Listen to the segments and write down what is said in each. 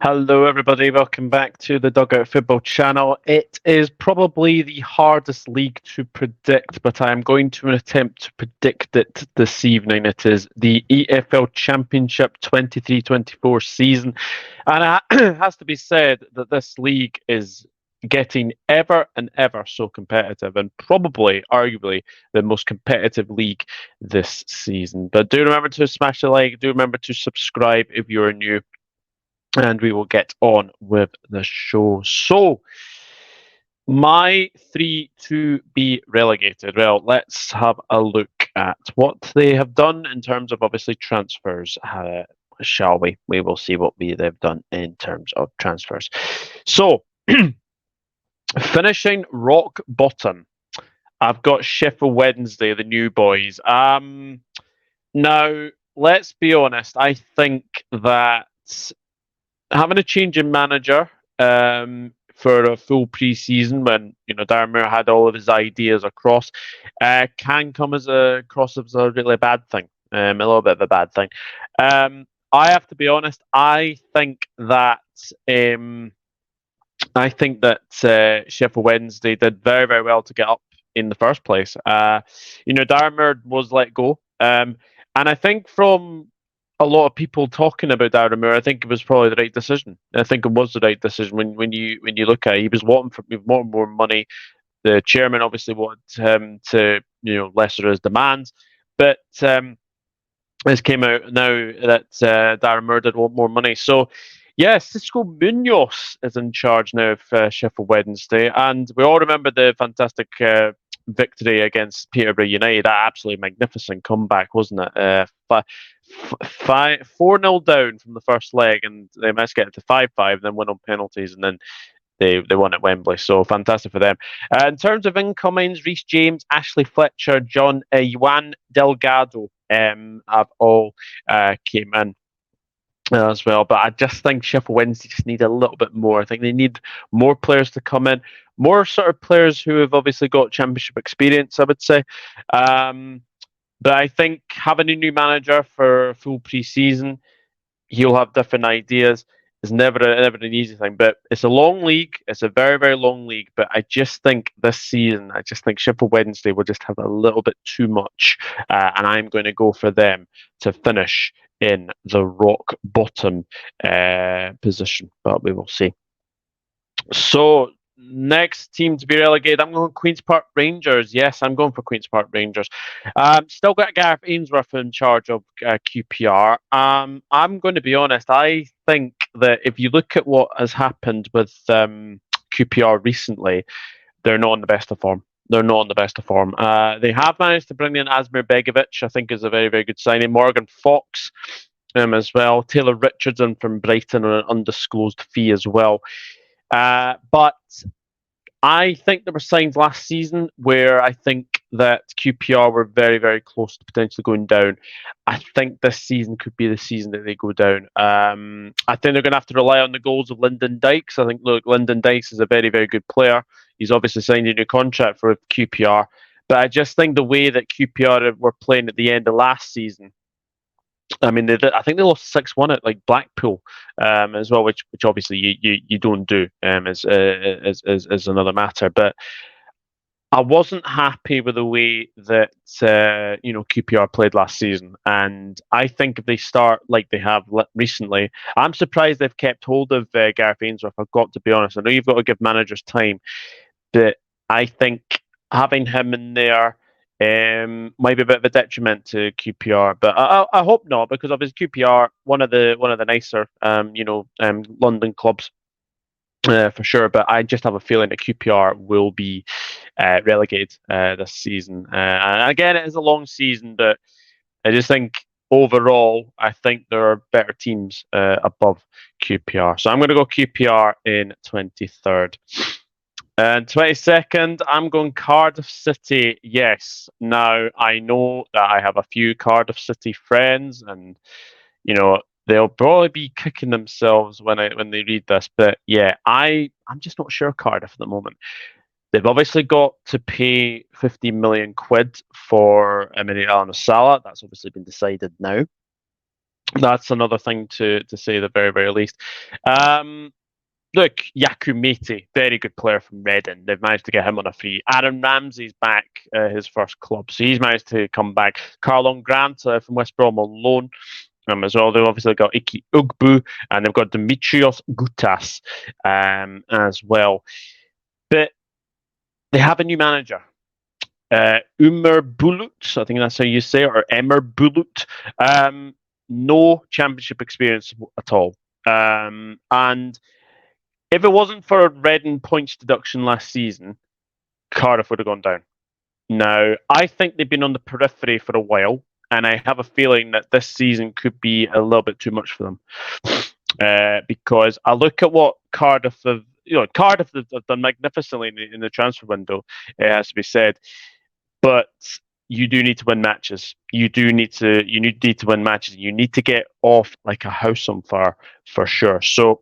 Hello, everybody. Welcome back to the Dugout Football channel. It is probably the hardest league to predict, but I am going to attempt to predict it this evening. It is the EFL Championship 23-24 season. And it has to be said that this league is getting ever and ever so competitive and probably, arguably, the most competitive league this season. But do remember to smash the like, do remember to subscribe if you're new, and we will get on with the show. So, my three to be relegated. Well, let's have a look at what they have done in terms of obviously transfers. Shall we? We will see what they've done in terms of transfers. So, finishing rock bottom, I've got Sheffield Wednesday, the new boys. Now, let's be honest. I think that having a change in manager for a full pre-season when Darren Moore had all of his ideas across can come as a really bad thing, a little bit of a bad thing. I have to be honest. I think that Sheffield Wednesday did very, very well to get up in the first place. Darren Moore was let go, and I think from a lot of people talking about Darren Moore, I think it was probably the right decision. I think it was the right decision when you look at it. He was wanting more money. The chairman obviously wanted him to lesser his demands, but this came out now that Darren Moore did want more money. So yeah, Cisco Munoz is in charge now of Sheffield Wednesday, and we all remember the fantastic victory against Peterborough United. That absolutely magnificent comeback, wasn't it? 4-0 down from the first leg, and they managed to get it to 5-5, then win on penalties, and then they won at Wembley. So fantastic for them. In terms of incomings, Reece James, Ashley Fletcher, Juan Delgado have all came in as well. But I just think Sheffield Wednesday just need a little bit more. I think they need more players to come in, more sort of players who have obviously got championship experience, I would say. But I think having a new manager for full pre-season, he'll have different ideas. It's never an easy thing, but it's a long league. It's a very, very long league. But I just think this season, I just think Sheffield Wednesday will just have a little bit too much, and I'm going to go for them to finish in the rock bottom position. But we will see. So next team to be relegated, I'm going Queen's Park Rangers. Yes, I'm going for Queen's Park Rangers. Still got Gareth Ainsworth in charge of QPR. I'm going to be honest. I think that if you look at what has happened with QPR recently, they're not in the best of form. They're not in the best of form. They have managed to bring in Asmir Begovic, I think is a very, very good signing. Morgan Fox as well. Taylor Richardson from Brighton on an undisclosed fee as well. But I think there were signs last season where I think that QPR were very, very close to potentially going down. I think this season could be the season that they go down. I think they're going to have to rely on the goals of Lyndon Dykes. I think, look, Lyndon Dykes is a very, very good player. He's obviously signed a new contract for QPR. But I just think the way that QPR were playing at the end of last season, I mean, I think they lost 6-1 at like Blackpool as well, which obviously you don't do as another matter. But I wasn't happy with the way that QPR played last season, and I think if they start like they have recently, I'm surprised they've kept hold of Gareth Ainsworth. I've got to be honest. I know you've got to give managers time, but I think having him in there might be a bit of a detriment to QPR, but I hope not, because obviously QPR one of the nicer London clubs for sure. But I just have a feeling that QPR will be relegated this season. And again, it is a long season, but I just think overall, I think there are better teams above QPR. So I'm going to go QPR in 23rd. And 22nd, I'm going Cardiff City. Yes. Now, I know that I have a few Cardiff City friends, and, they'll probably be kicking themselves when they read this. But yeah, I'm just not sure Cardiff at the moment. They've obviously got to pay 15 million quid for Emirates Al Nasala. That's obviously been decided now. That's another thing to say, the very, very least. Um, Look, Yakumete, very good player from Reading. They've managed to get him on a free. Aaron Ramsey's back, his first club, so he's managed to come back. Carlon Grant from West Brom on loan as well. They've obviously got Iki Ugbu and they've got Dimitrios Gutas as well. But they have a new manager. Umer Bulut, I think that's how you say it, or Emmer Bulut. No championship experience at all. And if it wasn't for a Reading points deduction last season, Cardiff would have gone down. Now, I think they've been on the periphery for a while, and I have a feeling that this season could be a little bit too much for them. Because I look at what Cardiff have, Cardiff have done magnificently in the transfer window, it has to be said. But you do need to win matches. You need to win matches. You need to get off like a house on fire for sure. So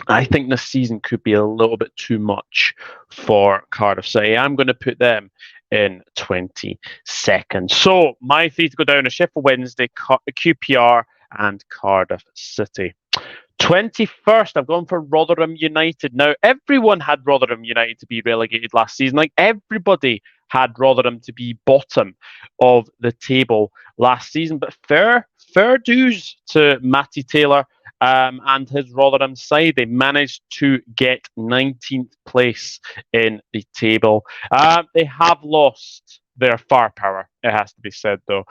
I think this season could be a little bit too much for Cardiff City. I'm going to put them in 22nd. So my three to go down are Sheffield Wednesday, QPR, and Cardiff City. 21st, I've gone for Rotherham United. Now, everyone had Rotherham United to be relegated last season. Like, everybody had Rotherham to be bottom of the table last season. But fair dues to Matty Taylor and his Rotherham side. They managed to get 19th place in the table. They have lost their firepower, it has to be said, though.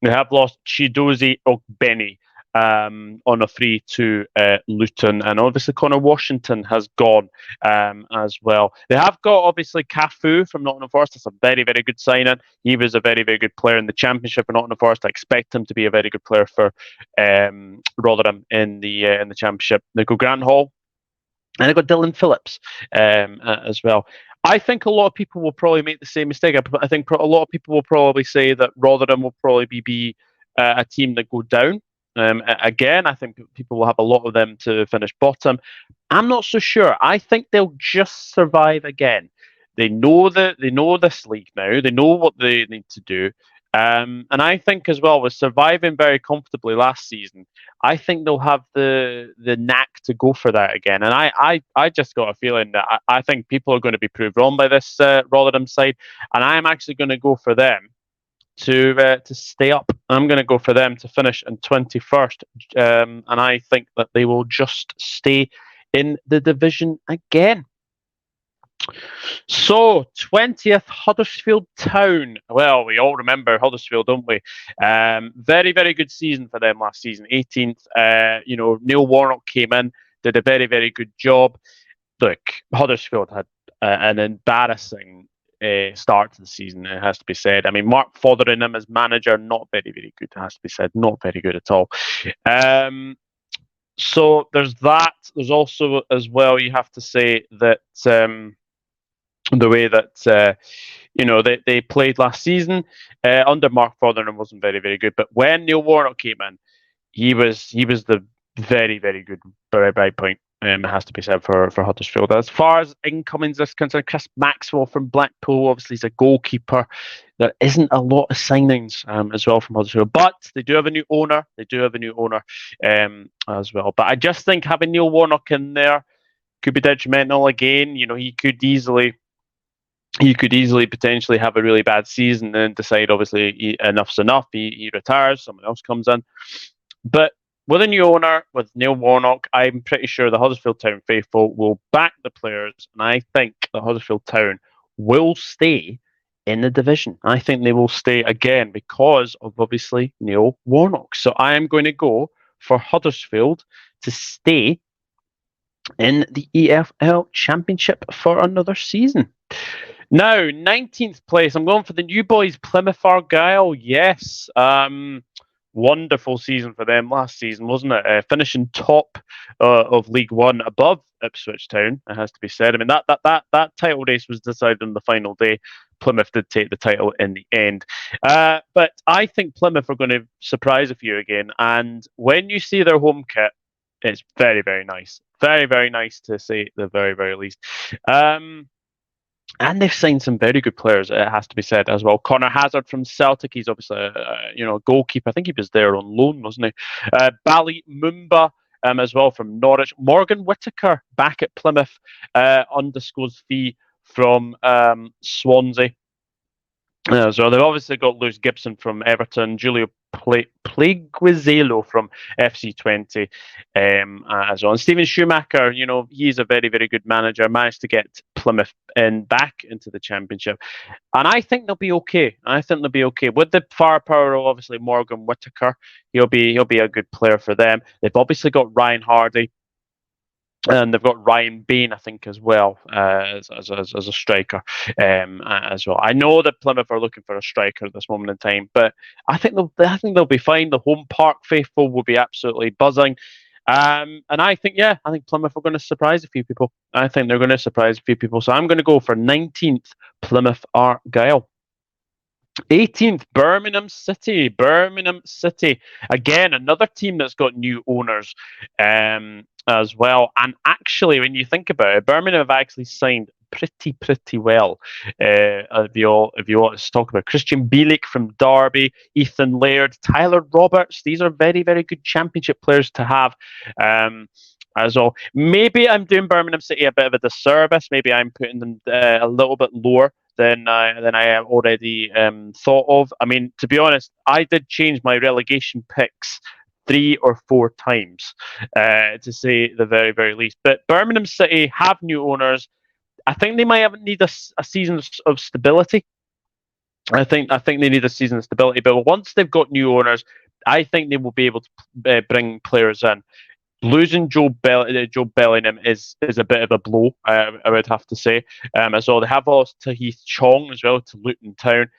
They have lost Chidozie Ogbeni on a free to Luton, and obviously Connor Washington has gone as well. They have got obviously Cafu from Nottingham Forest. That's a very, very good signing. He was a very, very good player in the Championship for Nottingham Forest. I expect him to be a very good player for Rotherham in the Championship. They go Grant Hall, and they got Dylan Phillips as well. I think a lot of people will probably make the same mistake. I think a lot of people will probably say that Rotherham will probably be a team that go down. Again, I think people will have a lot of them to finish bottom. I'm not so sure. I think they'll just survive again. They know this league now. They know what they need to do. And I think as well, with surviving very comfortably last season, I think they'll have the knack to go for that again. And I just got a feeling that I think people are going to be proved wrong by this Rotherham side, and I'm actually going to go for them to stay up. I'm going to go for them to finish in 21st, and I think that they will just stay in the division again. So 20th, Huddersfield Town. Well, we all remember Huddersfield, don't we? Very, very good season for them last season. 18th. Neil Warnock came in, did a very, very good job. Look, Huddersfield had an embarrassing start to the season, it has to be said. I mean, Mark Fotheringham as manager, not very, very good, it has to be said. Not very good at all. So there's that. There's also, as well, you have to say that the way that they played last season under Mark Fotheringham wasn't very, very good. But when Neil Warnock came in, he was the very, very good bright point. It has to be said for Huddersfield. As far as incomings is concerned, Chris Maxwell from Blackpool, obviously he's a goalkeeper. There isn't a lot of signings as well from Huddersfield, but they do have a new owner. As well. But I just think having Neil Warnock in there could be detrimental again. He could easily potentially have a really bad season and then decide, obviously, enough's enough. He retires, someone else comes in. But with a new owner, with Neil Warnock, I'm pretty sure the Huddersfield Town faithful will back the players, and I think the Huddersfield Town will stay in the division. I think they will stay again because of, obviously, Neil Warnock. So I am going to go for Huddersfield to stay in the EFL Championship for another season. Now, 19th place, I'm going for the new boys, Plymouth Argyle. Yes. Wonderful season for them last season, wasn't it? Finishing top of League One above Ipswich Town, it has to be said. I mean, that title race was decided on the final day. Plymouth did take the title in the end. But I think Plymouth are going to surprise a few again. And when you see their home kit, it's very, very nice. Very, very nice to say at the very, very least. And they've signed some very good players, it has to be said as well. Connor Hazard from Celtic, he's obviously a goalkeeper. I think he was there on loan, wasn't he? Bali Mumba as well from Norwich. Morgan Whittaker back at Plymouth, undisclosed fee from Swansea. So they've obviously got Lewis Gibson from Everton, Julio Pleguizelo from FC20 as well. And Steven Schumacher, he's a very, very good manager, managed to get Plymouth back into the Championship. And I think they'll be okay. I think they'll be okay. With the firepower of obviously Morgan Whittaker, he'll be a good player for them. They've obviously got Ryan Hardy. And they've got Ryan Bain, I think, as well as a striker as well. I know that Plymouth are looking for a striker at this moment in time, but I think they'll be fine. The home park faithful will be absolutely buzzing, and I think Plymouth are going to surprise a few people. I think they're going to surprise a few people. So I'm going to go for 19th Plymouth Argyle. 18th, Birmingham City. Birmingham City. Again, another team that's got new owners as well. And actually, when you think about it, Birmingham have actually signed pretty well. If you want to talk about Christian Bielik from Derby, Ethan Laird, Tyler Roberts, these are very, very good Championship players to have. As well, maybe I'm doing Birmingham City a bit of a disservice. Maybe I'm putting them a little bit lower than I already thought of. I mean, to be honest, I did change my relegation picks 3 or 4 times, to say the very, very least. But Birmingham City have new owners. I think they might need a season of stability. I think they need a season of stability. But once they've got new owners, I think they will be able to bring players in. Losing Joe Bellingham is a bit of a blow, I would have to say. As well, they have lost to Heath Chong as well to Luton Town.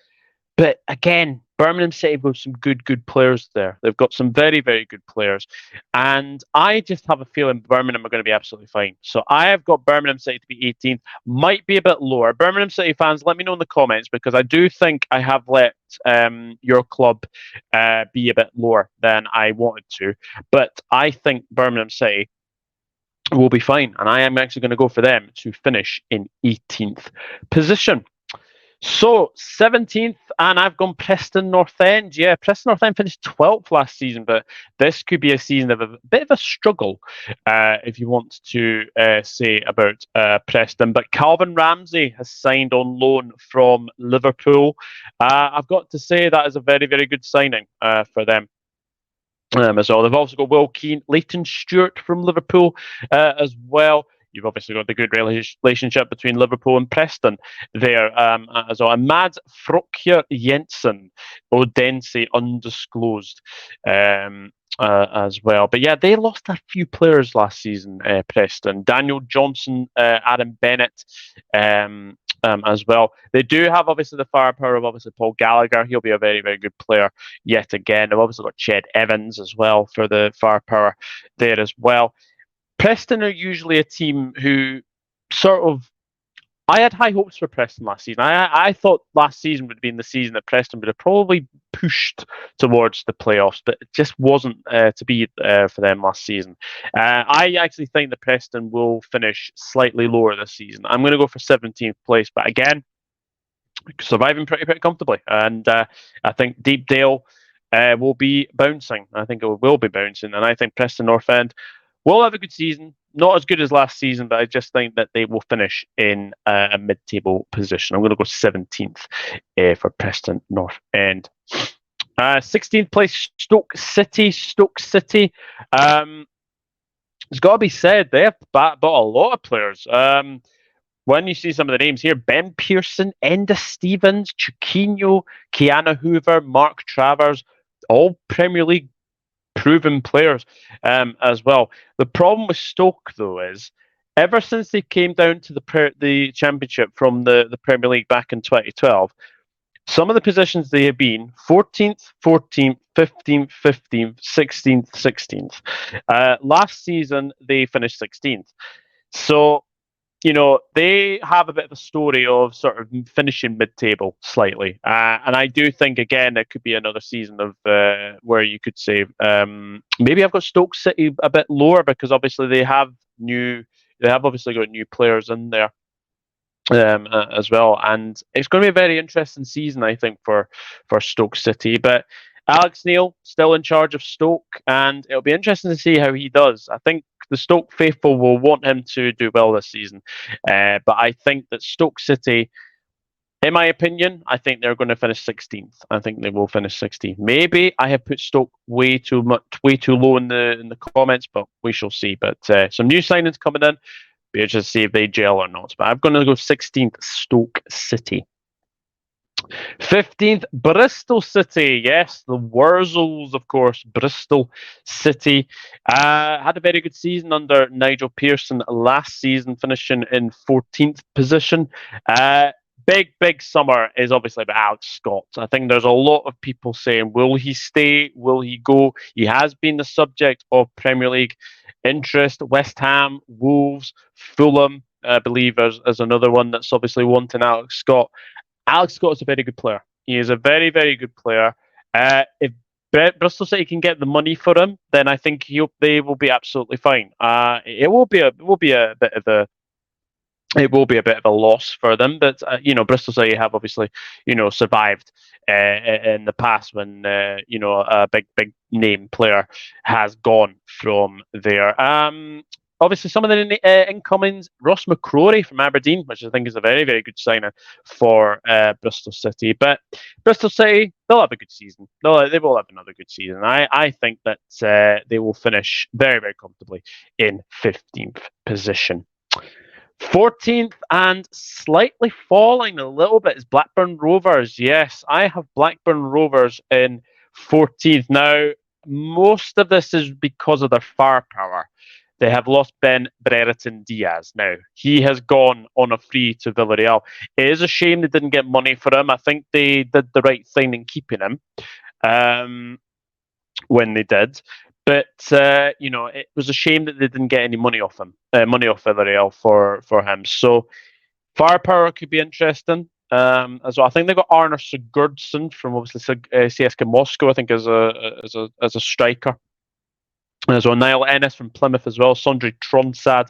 But again, Birmingham City have some good players there. They've got some very, very good players. And I just have a feeling Birmingham are going to be absolutely fine. So I have got Birmingham City to be 18th. Might be a bit lower. Birmingham City fans, let me know in the comments, because I do think I have let your club be a bit lower than I wanted to. But I think Birmingham City will be fine. And I am actually going to go for them to finish in 18th position. So 17th, and I've gone Preston North End. Yeah, Preston North End finished 12th last season, but this could be a season of a bit of a struggle, if you want to say about Preston. But Calvin Ramsey has signed on loan from Liverpool. I've got to say that is a very, very good signing for them. As well, they've also got Will Keane, Leighton Stewart from Liverpool as well. You've obviously got the good relationship between Liverpool and Preston there as well. And Mads Frokjer Jensen, Odense, undisclosed as well. But yeah, they lost a few players last season, Preston. Daniel Johnson, Adam Bennett, as well. They do have obviously the firepower of obviously Paul Gallagher. He'll be a very, very good player yet again. They've obviously got Ched Evans as well for the firepower there as well. Preston are usually a team who sort of. I had high hopes for Preston last season. I thought last season would have been the season that Preston would have probably pushed towards the playoffs, but it just wasn't to be for them last season. I actually think that Preston will finish slightly lower this season. I'm going to go for 17th place, but again, surviving pretty comfortably. And I think Deepdale will be bouncing. I think it will be bouncing, and I think Preston North End will have a good season. Not as good as last season, but I just think that they will finish in a mid-table position. I'm going to go 17th for Preston North End. 16th place, Stoke City. Stoke City. It's got to be said, they have bought a lot of players. When you see some of the names here, Ben Pearson, Enda Stevens, Chiquinho, Kiana Hoover, Mark Travers, all Premier League proven players as well. The problem with Stoke, though, is ever since they came down to the Championship from the Premier League back in 2012, some of the positions they have been 14th, 14th, 15th, 15th, 16th, 16th. Last season, they finished 16th. So, they have a bit of a story of sort of finishing mid-table slightly. And I do think, again, it could be another season of where you could say, maybe I've got Stoke City a bit lower because obviously they have obviously got new players in there as well. And it's going to be a very interesting season, I think, for Stoke City. But Alex Neil still in charge of Stoke, and it'll be interesting to see how he does. I think the Stoke faithful will want him to do well this season, but I think that Stoke City, in my opinion, I think they're going to finish 16th. I think they will finish 16th. Maybe I have put Stoke way too much, way too low in the comments, but we shall see. But some new signings coming in. Be interested to see if they gel or not. But I'm going to go 16th, Stoke City. 15th, Bristol City. Yes, the Wurzels, of course. Bristol City had a very good season under Nigel Pearson last season, finishing in 14th position. Big summer is obviously about Alex Scott. I think there's a lot of people saying, will he stay? Will he go? He has been the subject of Premier League interest. West Ham, Wolves, Fulham, I believe, as another one that's obviously wanting Alex Scott. Alex Scott is a very good player. He is a very, very good player. If Bristol City can get the money for him, then I think they will be absolutely fine. It will be a bit of a loss for them, but Bristol City have obviously survived in the past when a big name player has gone from there. Obviously, some of the incomings, Ross McCrory from Aberdeen, which I think is a very, very good signing for Bristol City. But Bristol City, they'll have a good season. They will have another good season. I think that they will finish very, very comfortably in 15th position. 14th and slightly falling a little bit is Blackburn Rovers. Yes, I have Blackburn Rovers in 14th. Now, most of this is because of their firepower. They have lost Ben Brereton Diaz. Now, he has gone on a free to Villarreal. It is a shame they didn't get money for him. I think they did the right thing in keeping him when they did. But it was a shame that they didn't get any money off him, money off Villarreal for him. So firepower could be interesting as well. I think they got Arnar Sigurdsson from obviously CSKA Moscow. I think as a striker. As well, Niall Ennis from Plymouth as well. Sondre Tronsad,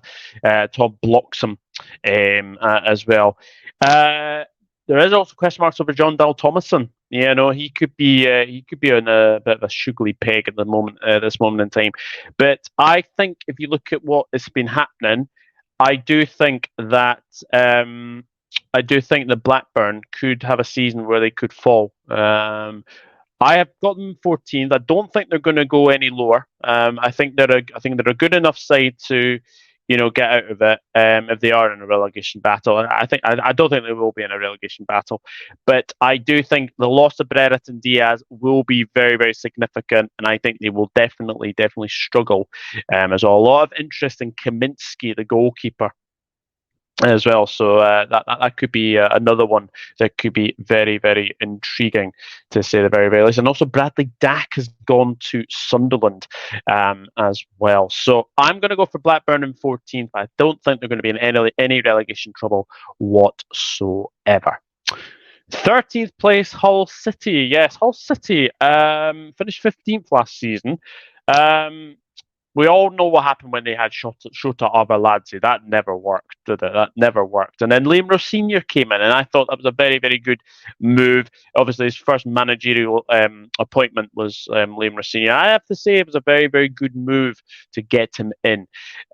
Tom Bloxham as well. There is also question marks over John Dal Thomason. He could be on a bit of a sugary peg at the moment, this moment in time. But I think if you look at what has been happening, I do think that Blackburn could have a season where they could fall. I have got them 14th. I don't think they're going to go any lower. I think they're a good enough side to, get out of it if they are in a relegation battle. I don't think they will be in a relegation battle, but I do think the loss of Brereton Diaz will be very, very significant, and I think they will definitely struggle. There's a lot of interest in Kaminski, the goalkeeper, as well. So that could be another one that could be very, very intriguing, to say the very, very least. And also Bradley Dack has gone to Sunderland as well. So I'm going to go for Blackburn in 14th. I don't think they're going to be in any relegation trouble whatsoever. 13th place, Hull City. Yes, Hull City finished 15th last season. We all know what happened when they had Shota Arveladze. That never worked, did it? That never worked. And then Liam Rossinier came in, and I thought that was a very, very good move. Obviously, his first managerial appointment was Liam Rossinier. I have to say it was a very, very good move to get him in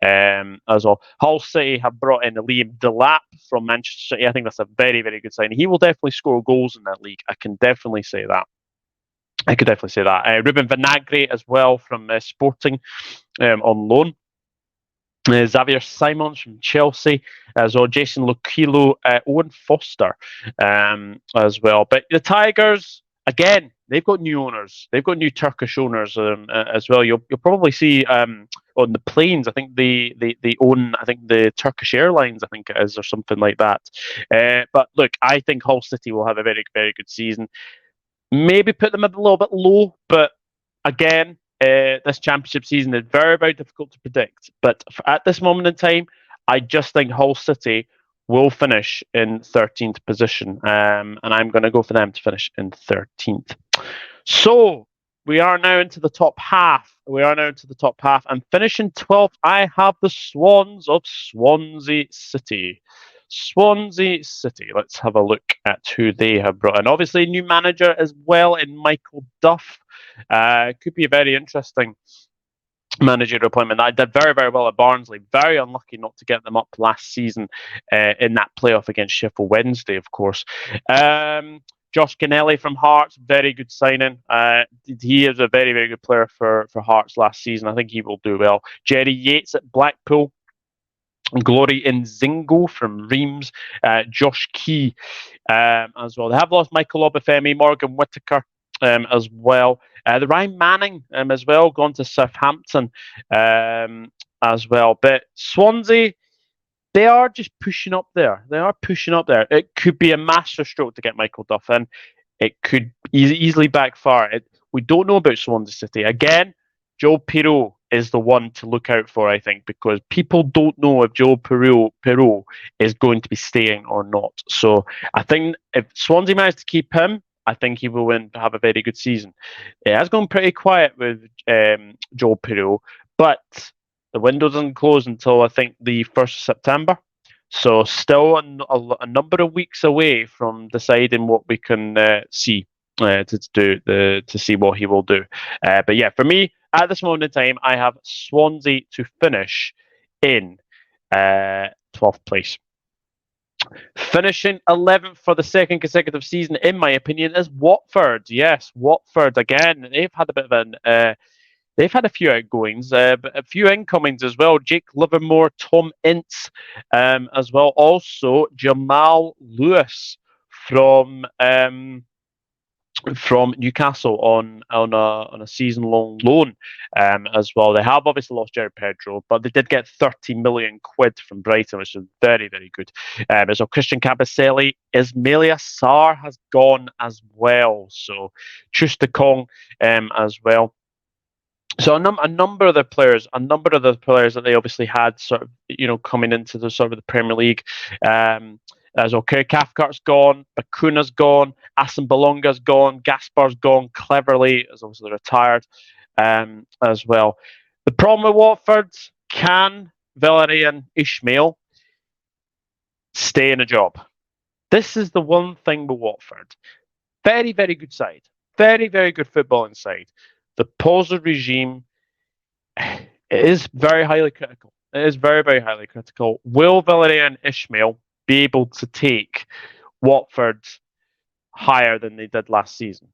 as well. Hull City have brought in Liam Delap from Manchester City. I think that's a very, very good sign. He will definitely score goals in that league. I can definitely say that. I could definitely say that. Ruben Vinagre as well from Sporting on loan. Xavier Simons from Chelsea as well. Jason Lokilo, Owen Foster as well. But the Tigers, again, they've got new owners. They've got new Turkish owners as well. You'll probably see on the planes, I think they own, I think, the Turkish Airlines, I think it is, or something like that. But look, I think Hull City will have a very, very good season. Maybe put them a little bit low, but again, this championship season is very, very difficult to predict. But at this moment in time, I just think Hull City will finish in 13th position, and I'm going to go for them to finish in 13th. So we are now into the top half. And finishing 12th, I have the Swans of Swansea City. Swansea City. Let's have a look at who they have brought in. Obviously, new manager as well in Michael Duff. Could be a very interesting managerial appointment. I did very, very well at Barnsley. Very unlucky not to get them up last season in that playoff against Sheffield Wednesday, of course. Josh Kennelly from Hearts, very good signing. He is a very, very good player for Hearts last season. I think he will do well. Jerry Yates at Blackpool. Glory in Zingo from Reims, Josh Key as well. They have lost Michael Obafemi, Morgan Whittaker as well. The Ryan Manning as well, gone to Southampton as well. But Swansea, they are just pushing up there. They are pushing up there. It could be a masterstroke to get Michael Duff in. It could easily backfire. We don't know about Swansea City. Again, Joe Pirot is the one to look out for, I think, because people don't know if Joe Pirot is going to be staying or not. So I think if Swansea manage to keep him, I think he will have a very good season. It has gone pretty quiet with Joe Pirot, but the window doesn't close until I think the 1st of September. So still a number of weeks away from deciding what we can see to see what he will do. But yeah, for me at this moment in time, I have Swansea to finish in 12th place. Finishing 11th for the second consecutive season, in my opinion, is Watford. Yes, Watford again. They've had a bit of an. They've had a few outgoings, but a few incomings as well. Jake Livermore, Tom Ince, as well. Also, Jamal Lewis from Newcastle on a season long loan as well. They have obviously lost Jared Pedro, but they did get 30 million quid from Brighton, which is very, very good. So Christian Kabasele, Ismailia Sarr has gone as well. So Chusta Kong as well. So a number of the players that they obviously had sort of, coming into the sort of the Premier League. As okay, Cathcart's gone, Bakuna's gone, Asim Balonga's gone, Gaspar's gone, Cleverly is obviously retired as well. The problem with Watford, can Valerian Ismail stay in a job? This is the one thing with Watford. Very, very good side. Very, very good footballing side. The Pozzo regime is very highly critical. It is very, very highly critical. Will Valerian Ismail be able to take Watford higher than they did last season?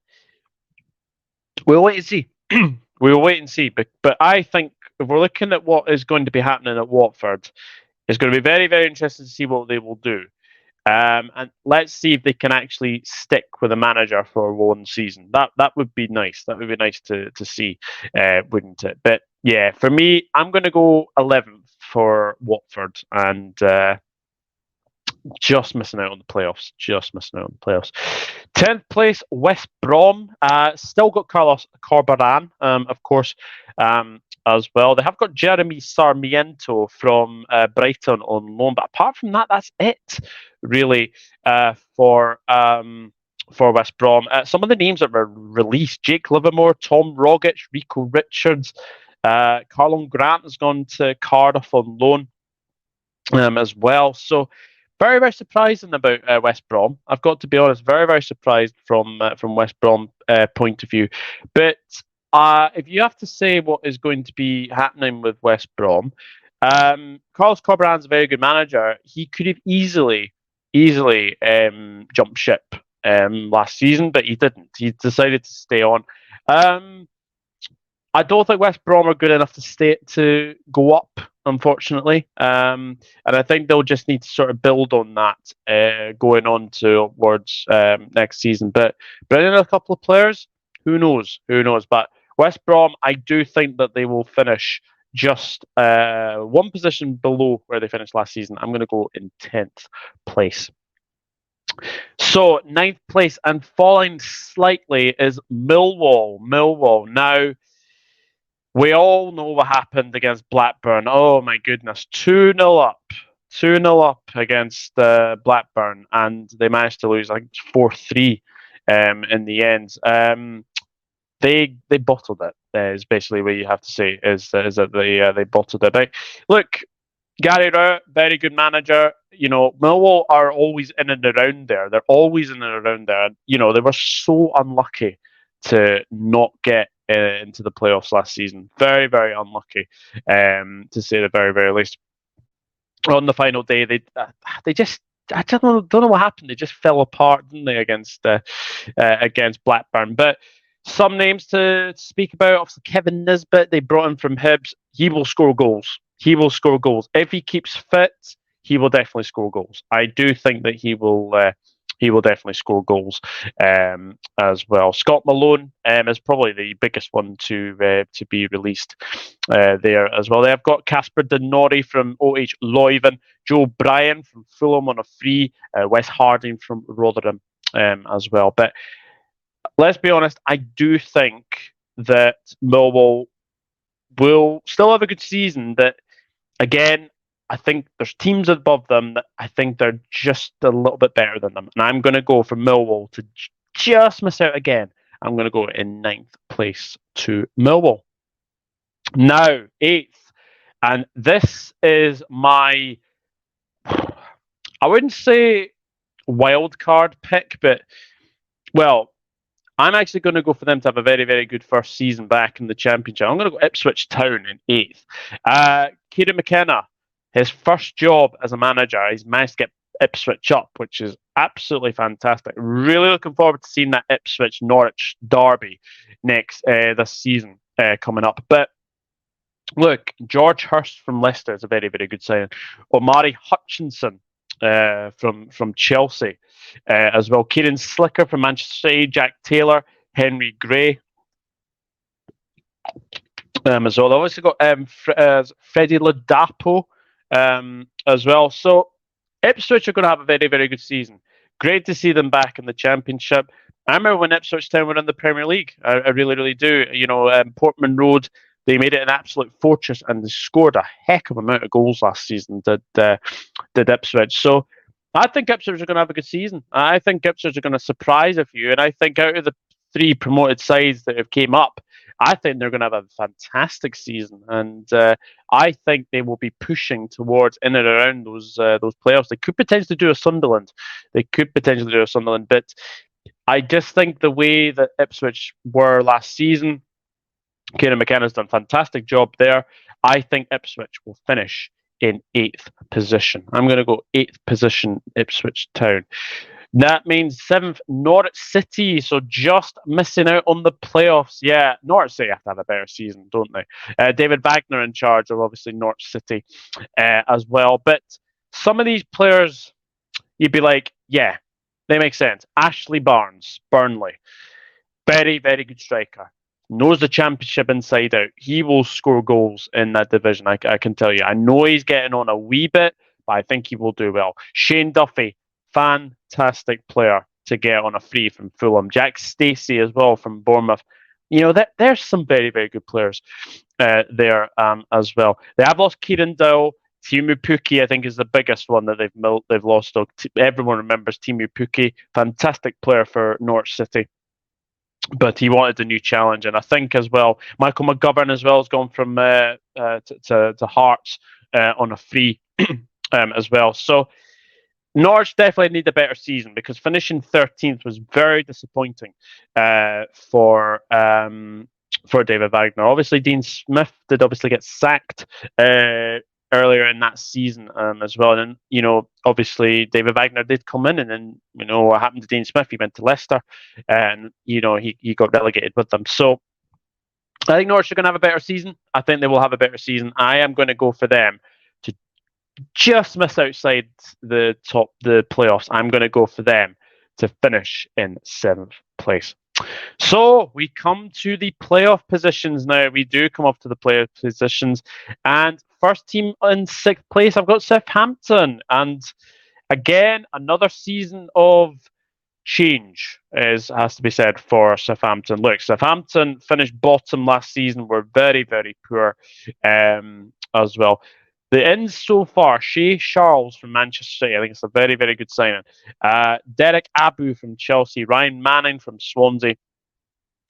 We'll wait and see. We'll wait and see. But I think if we're looking at what is going to be happening at Watford, it's going to be very, very interesting to see what they will do. And let's see if they can actually stick with a manager for one season. That would be nice. That would be nice to see, wouldn't it? But yeah, for me, I'm going to go 11th for Watford, and just missing out on the playoffs. 10th place, West Brom. Still got Carlos Corberan, of course, as well. They have got Jeremy Sarmiento from Brighton on loan, but apart from that, that's it, really, for West Brom. Some of the names that were released: Jake Livermore, Tom Rogic, Rico Richards, Carlon Grant has gone to Cardiff on loan as well. So very, very surprising about West Brom. I've got to be honest, very, very surprised from West Brom point of view. But if you have to say what is going to be happening with West Brom, Carlos Corberan's a very good manager. He could have easily jumped ship last season, but he didn't. He decided to stay on. I don't think West Brom are good enough to go up, unfortunately. And I think they'll just need to sort of build on that going on towards next season. But bringing in a couple of players, who knows? But West Brom, I do think that they will finish just one position below where they finished last season. I'm going to go in 10th place. So 9th place and falling slightly is Millwall. Now, we all know what happened against Blackburn. Oh my goodness, 2-0 up. 2-0 up against Blackburn, and they managed to lose, I think, 4-3 in the end. They bottled it. Is basically what you have to say. Is that they bottled it. But look, Gary Rowett, very good manager. Millwall are always in and around there. They're always in and around there. And, they were so unlucky to not get into the playoffs last season. Very, very unlucky, to say the very, very least. On the final day, they just I don't know what happened. They just fell apart, didn't they, against Blackburn? But some names to speak about. Obviously, Kevin Nisbet, they brought him from Hibs. He will score goals. He will score goals if he keeps fit. He will definitely score goals. I do think that he will. He will definitely score goals as well. Scott Malone is probably the biggest one to be released there as well. They've got Casper Denori from OH Leuven, Joe Bryan from Fulham on a free, Wes Harding from Rotherham as well. But let's be honest, I do think that Millwall will still have a good season. That again, I think there's teams above them that I think they're just a little bit better than them. And I'm going to go for Millwall to just miss out again. I'm going to go in 9th place to Millwall. Now, 8th. And this is my, I wouldn't say wild card pick, but, well, I'm actually going to go for them to have a very, very good first season back in the Championship. I'm going to go Ipswich Town in 8th. Kieran McKenna, his first job as a manager, he's managed to get Ipswich up, which is absolutely fantastic. Really looking forward to seeing that Ipswich Norwich derby next this season coming up. But look, George Hurst from Leicester is a very, very good signing. Omari Hutchinson from Chelsea as well. Kieran Slicker from Manchester City, Jack Taylor, Henry Gray as well. They've also got Freddie Ladapo as well. So Ipswich are going to have a very, very good season. Great to see them back in the Championship. I remember when Ipswich Town were in the Premier League. I really, really do. Portman Road, they made it an absolute fortress and they scored a heck of an amount of goals last season, did Ipswich. So I think Ipswich are going to have a good season. I think Ipswich are going to surprise a few. And I think out of the 3 promoted sides that have came up, I think they're going to have a fantastic season. And I think they will be pushing towards in and around those playoffs. They could potentially do a Sunderland. But I just think the way that Ipswich were last season, Kieran McKenna's done a fantastic job there. I think Ipswich will finish in 8th position. I'm going to go 8th position, Ipswich Town. That means 7th, Norwich City. So just missing out on the playoffs. Yeah, Norwich City have to have a better season, don't they? David Wagner in charge of obviously Norwich City as well. But some of these players, you'd be like, yeah, they make sense. Ashley Barnes, Burnley. Very, very good striker. Knows the Championship inside out. He will score goals in that division, I can tell you. I know he's getting on a wee bit, but I think he will do well. Shane Duffy, fantastic player to get on a free from Fulham. Jack Stacey as well from Bournemouth. There's some very, very good players there as well. They have lost Kieran Dowell. Timu Puki, I think, is the biggest one that they've lost. Everyone remembers Timu Puki, fantastic player for Norwich City. But he wanted a new challenge, and I think as well, Michael McGovern as well has gone from to Hearts on a free as well. So Norwich definitely need a better season because finishing 13th was very disappointing for David Wagner. Obviously, Dean Smith did obviously get sacked earlier in that season as well. And obviously David Wagner did come in, and then what happened to Dean Smith? He went to Leicester, and he got relegated with them. So I think Norwich are going to have a better season. I think they will have a better season. I am going to go for them to just miss outside the playoffs. I'm going to go for them to finish in 7th place. So we come to the playoff positions now. We do come up to the playoff positions, and first team in 6th place, I've got Southampton. And again, another season of change has to be said for Southampton. Look, Southampton finished bottom last season. Were very, very poor as well. The ends so far, Shea Charles from Manchester City, I think it's a very, very good signing. Derek Abu from Chelsea, Ryan Manning from Swansea,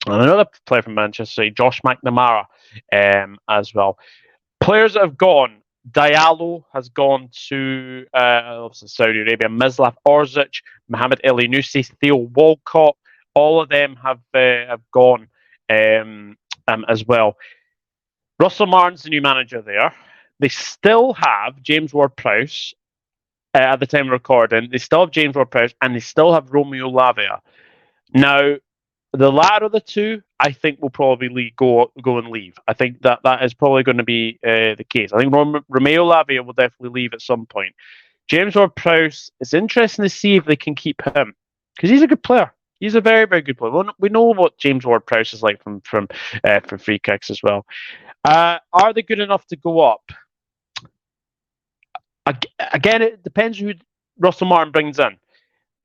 and another player from Manchester City, Josh McNamara as well. Players that have gone, Diallo has gone to obviously Saudi Arabia. Mislav Orzic, Mohamed Elyounoussi, Theo Walcott, all of them have gone as well. Russell Martin's the new manager there. They still have James Ward-Prowse at the time of recording. They still have James Ward-Prowse, and they still have Romeo Lavia. Now, the latter of the two, I think, will probably go and leave. I think that is probably going to be the case. I think Romeo Lavia will definitely leave at some point. James Ward-Prowse, it's interesting to see if they can keep him, because he's a good player. He's a very, very good player. We know what James Ward-Prowse is like from free kicks as well. Are they good enough to go up? Again, it depends who Russell Martin brings in.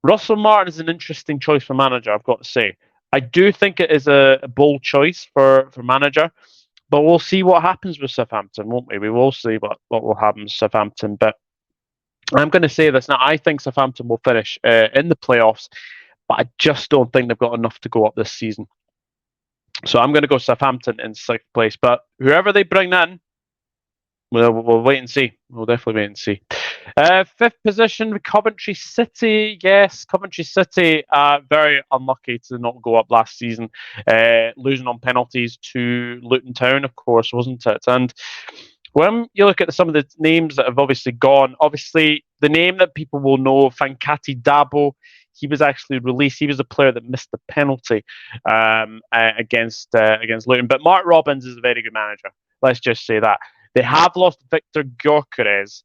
Russell Martin is an interesting choice for manager, I've got to say. I do think it is a bold choice for manager, but we'll see what happens with Southampton, won't we? We will see what will happen with Southampton. But I'm going to say this now. I think Southampton will finish in the playoffs, but I just don't think they've got enough to go up this season. So I'm going to go Southampton in 6th place. But whoever they bring in, we'll wait and see. We'll definitely wait and see. 5th position, Coventry City. Yes, Coventry City very unlucky to not go up last season, losing on penalties to Luton Town, of course, wasn't it? And when you look at some of the names that have obviously gone, obviously the name that people will know, Fankati Dabo, he was actually released. He was a player that missed the penalty against Luton. But Mark Robbins is a very good manager. Let's just say that. They have lost Victor Gyökeres.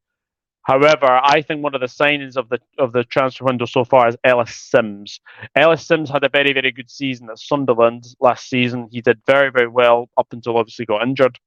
However, I think one of the signings of the transfer window so far is Ellis Sims. Ellis Sims had a very, very good season at Sunderland last season. He did very, very well up until obviously got injured.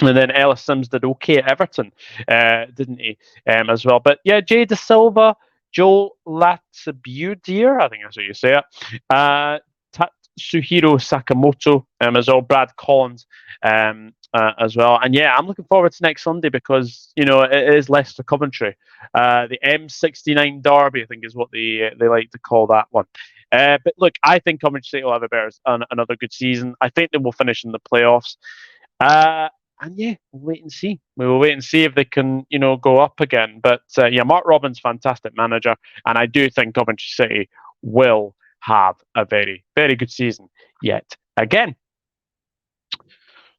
And then Ellis Sims did okay at Everton, didn't he, as well? But yeah, Jay De Silva, Joe Latibudier, I think that's how you say it, Tatsuhiro Sakamoto as well, Brad Collins as well. And yeah, I'm looking forward to next Sunday because, you know, it is Leicester Coventry. The M69 Derby, I think, is what they like to call that one. But look, I think Coventry City will have another good season. I think they will finish in the playoffs. And yeah, we'll wait and see. We will wait and see if they can, you know, go up again. But yeah, Mark Robbins, fantastic manager, and I do think Coventry City will have a very, very good season yet again.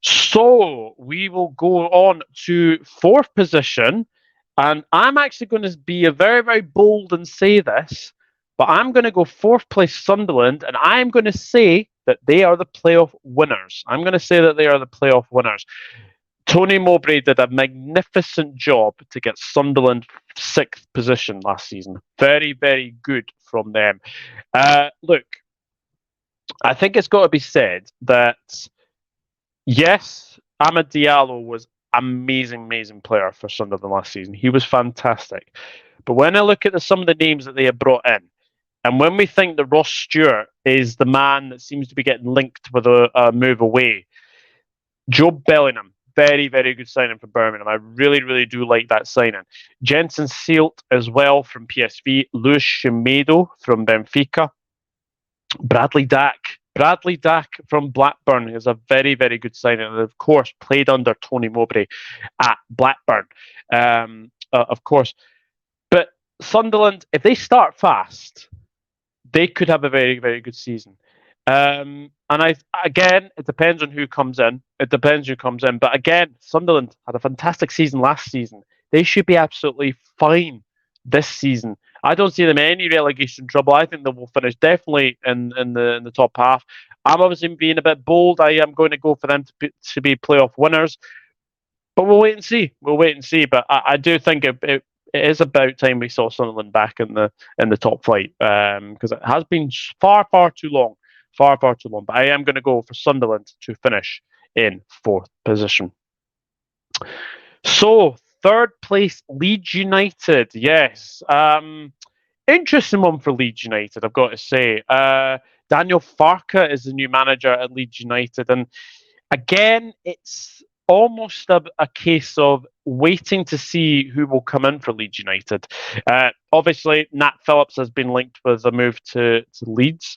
So we will go on to 4th position, and I'm actually going to be very, very bold and say this, but I'm going to go 4th place Sunderland, and I'm going to say that they are the playoff winners. I'm going to say that they are the playoff winners. Tony Mowbray did a magnificent job to get Sunderland 6th position last season. Very, very good from them. Look, I think it's got to be said that, yes, Amad Diallo was amazing player for Sunderland last season. He was fantastic. But when I look at some of the names that they have brought in, and when we think that Ross Stewart is the man that seems to be getting linked with a move away, Joe Bellingham, very, very good signing for Birmingham. I really, really do like that signing. Jensen Seelt as well from PSV. Luis Semedo from Benfica. Bradley Dack from Blackburn is a very, very good signing. And of course, played under Tony Mowbray at Blackburn, of course. But Sunderland, if they start fast, they could have a very, very good season. And again, it depends on who comes in. But again, Sunderland had a fantastic season last season. They should be absolutely fine this season. I don't see them in any relegation trouble. I think they will finish definitely in the top half. I'm obviously being a bit bold. I am going to go for them to be playoff winners. But we'll wait and see. But I do think it is about time we saw Sunderland back in the top flight, because it has been far too long. But I am going to go for Sunderland to finish in 4th position. So 3rd place, Leeds United. Yes, interesting one for Leeds United, I've got to say. Daniel Farke is the new manager at Leeds United, and again, it's almost a case of waiting to see who will come in for Leeds United. Obviously, Nat Phillips has been linked with a move to Leeds.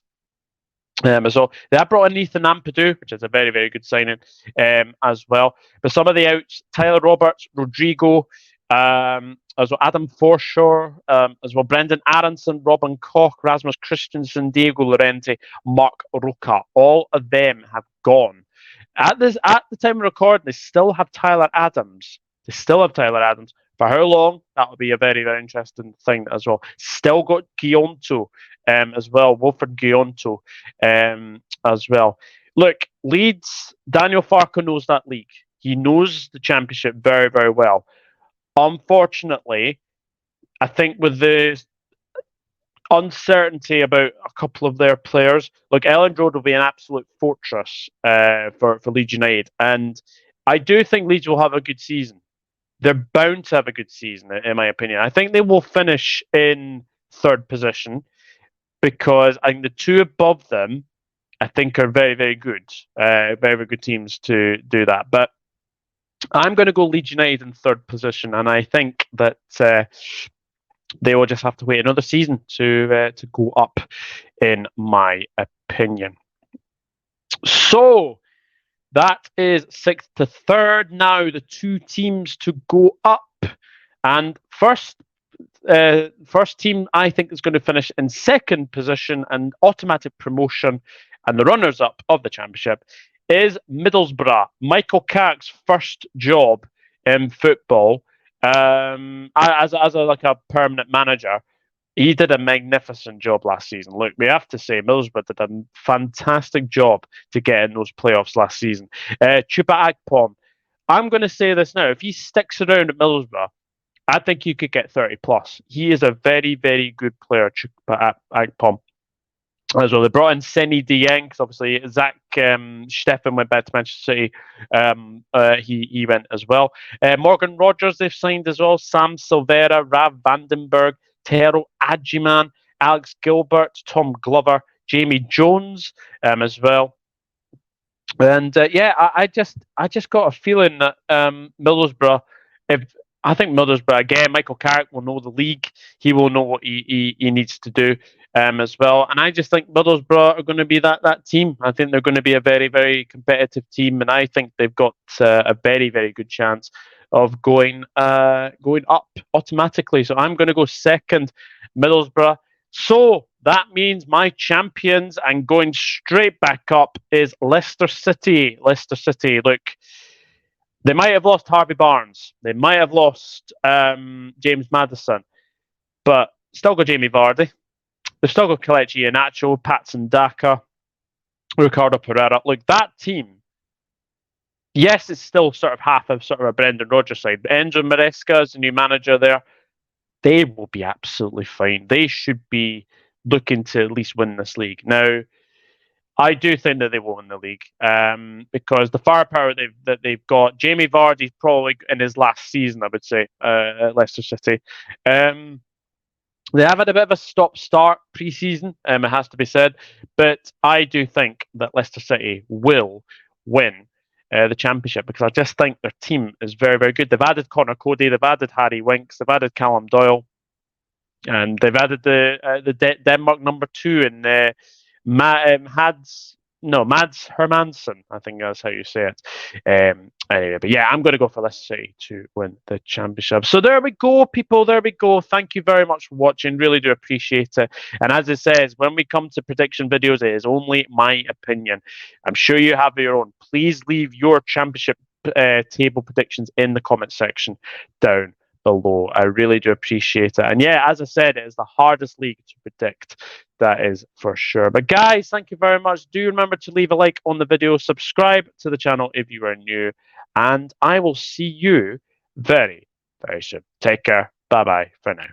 So they have brought in Ethan Ampadu, which is a very, very good signing as well. But some of the outs: Tyler Roberts, Rodrigo, as well Adam Forshaw, as well Brendan Aronson, Robin Koch, Rasmus Christensen, Diego Llorente, Mark Roca. All of them have gone. At the time of recording, they still have Tyler Adams. They still have Tyler Adams. For how long? That will be a very, very interesting thing as well. Still got Gionto as well, Wilfred Gionto as well. Look, Leeds, Daniel Farker knows that league. He knows the Championship very, very well. Unfortunately, I think with the uncertainty about a couple of their players, look, Elland Road will be an absolute fortress for Leeds United. And I do think Leeds will have a good season. They're bound to have a good season, in my opinion. I think they will finish in third position because I think the two above them, I think, are very, very good. Very, very good teams to do that. But I'm going to go Leeds United in third position, and I think that they will just have to wait another season to go up, in my opinion. So that is sixth to third. Now the two teams to go up, and first team I think is going to finish in second position and automatic promotion, and the runners up of the Championship is Middlesbrough. Michael Carrick's first job in football, as a permanent manager. He did a magnificent job last season. Look, we have to say Middlesbrough did a fantastic job to get in those playoffs last season. Chuba Akpom, I'm going to say this now. If he sticks around at Middlesbrough, I think you could get 30 plus. He is a very, very good player, Chuba Akpom. As well, they brought in Seni Dieng, because obviously Zach Steffen went back to Manchester City. He went as well. Morgan Rogers they've signed as well. Sam Silvera, Rav Vandenberg, Tero Ajiman, Alex Gilbert, Tom Glover, Jamie Jones as well. And I just got a feeling that Middlesbrough, I think Middlesbrough again, Michael Carrick will know the league. He will know what he needs to do as well. And I just think Middlesbrough are going to be that team. I think they're going to be a very, very competitive team, and I think they've got a very, very good chance of going up automatically. So I'm going to go second, Middlesbrough. So that means my champions and going straight back up is Leicester City. Leicester City, look, they might have lost Harvey Barnes. They might have lost James Maddison, but still got Jamie Vardy. They've still got Kelechi Iheanacho, Patson Daka, Ricardo Pereira. Look, that team, yes, it's still sort of half of sort of a Brendan Rodgers side, but Enzo Maresca is the new manager there. They will be absolutely fine. They should be looking to at least win this league. Now, I do think that they will win the league because the firepower that they've got. Jamie Vardy's probably in his last season, I would say, at Leicester City. They have had a bit of a stop-start pre-season, it has to be said, but I do think that Leicester City will win the Championship because I just think their team is very, very good. They've added Connor Cody, they've added Harry Winks, they've added Callum Doyle, and they've added the Denmark number 2 in Mads Hermansson, I think that's how you say it. Anyway, but yeah, I'm going to go for Leicester City to win the Championship. So there we go, people. There we go. Thank you very much for watching. Really do appreciate it. And as it says, when we come to prediction videos, it is only my opinion. I'm sure you have your own. Please leave your Championship table predictions in the comment section down below. I really do appreciate it. And yeah, as I said, it is the hardest league to predict. That is for sure. But guys, thank you very much. Do remember to leave a like on the video, subscribe to the channel if you are new, and I will see you very, very soon. Take care. Bye-bye for now.